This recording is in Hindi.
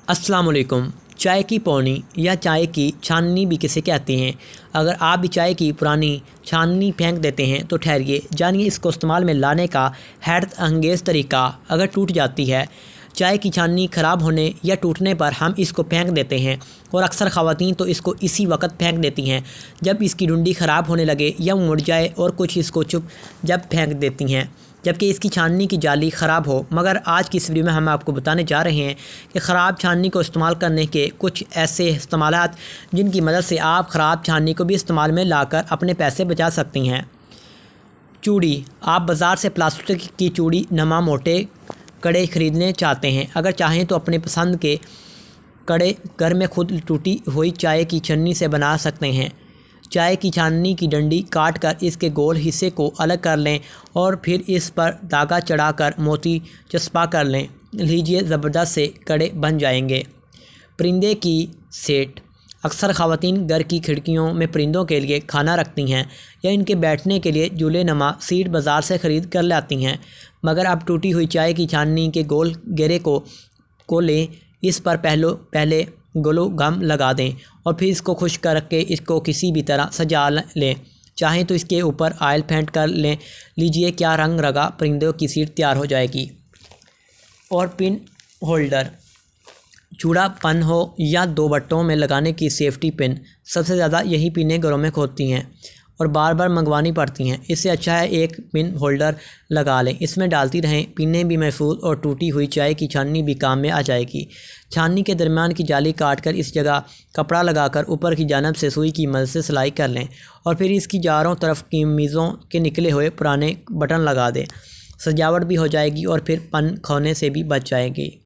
अस्सलाम वालेकुम। चाय की पौनी या चाय की छाननी भी किसे कहते हैं। अगर आप भी चाय की पुरानी छाननी फेंक देते हैं तो ठहरिए, जानिए इसको इस्तेमाल में लाने का हैरत अंगेज़ तरीका। अगर टूट जाती है चाय की छाननी, ख़राब होने या टूटने पर हम इसको फेंक देते हैं और अक्सर ख़वातीन तो इसको इसी वक्त फेंक देती हैं जब इसकी डुंडी ख़राब होने लगे या मुड़ जाए, और कुछ इसको चुप जब फेंक देती हैं जबकि इसकी छाननी की जाली ख़राब हो। मगर आज की इस वीडियो में हम आपको बताने जा रहे हैं कि ख़राब छाननी को इस्तेमाल करने के कुछ ऐसे इस्तेमालात जिनकी मदद से आप ख़राब छाननी को भी इस्तेमाल में लाकर अपने पैसे बचा सकती हैं। चूड़ी। आप बाज़ार से प्लास्टिक की चूड़ी नमा मोटे कड़े ख़रीदने चाहते हैं। अगर चाहें तो अपने पसंद के कड़े घर में खुद टूटी हुई चाय की छन्नी से बना सकते हैं। चाय की छाननी की डंडी काट कर इसके गोल हिस्से को अलग कर लें और फिर इस पर धागा चढ़ाकर मोती चस्पा कर लें। लीजिए, ज़बरदस्त से कड़े बन जाएंगे। परिंदे की सेट। अक्सर ख़वातीन घर की खिड़कियों में परिंदों के लिए खाना रखती हैं या इनके बैठने के लिए झूले नमा सीट बाज़ार से ख़रीद कर लाती हैं। मगर अब टूटी हुई चाय की छाननी के गोल घेरे को लें, इस पर पहले ग्लू गम लगा दें और फिर इसको खुश्क करके इसको किसी भी तरह सजा लें। चाहें तो इसके ऊपर ऑयल फेंट कर लें। लीजिए, क्या रंग रगा परिंदों की सीट तैयार हो जाएगी। और पिन होल्डर। चूड़ा पन हो या दो बट्टों में लगाने की सेफ्टी पिन। सबसे ज़्यादा यही पिनें घरों में खोती हैं और बार बार मंगवानी पड़ती हैं। इससे अच्छा है एक पिन होल्डर लगा लें, इसमें डालती रहें। पिनें भी महफूज और टूटी हुई चाय की छाननी भी काम में आ जाएगी। छाननी के दरमियान की जाली काटकर इस जगह कपड़ा लगाकर ऊपर की जानब से सुई की मदद से सिलाई कर लें और फिर इसकी चारों तरफ कीमीज़ों के निकले हुए पुराने बटन लगा दें। सजावट भी हो जाएगी और फिर पन खोने से भी बच जाएगी।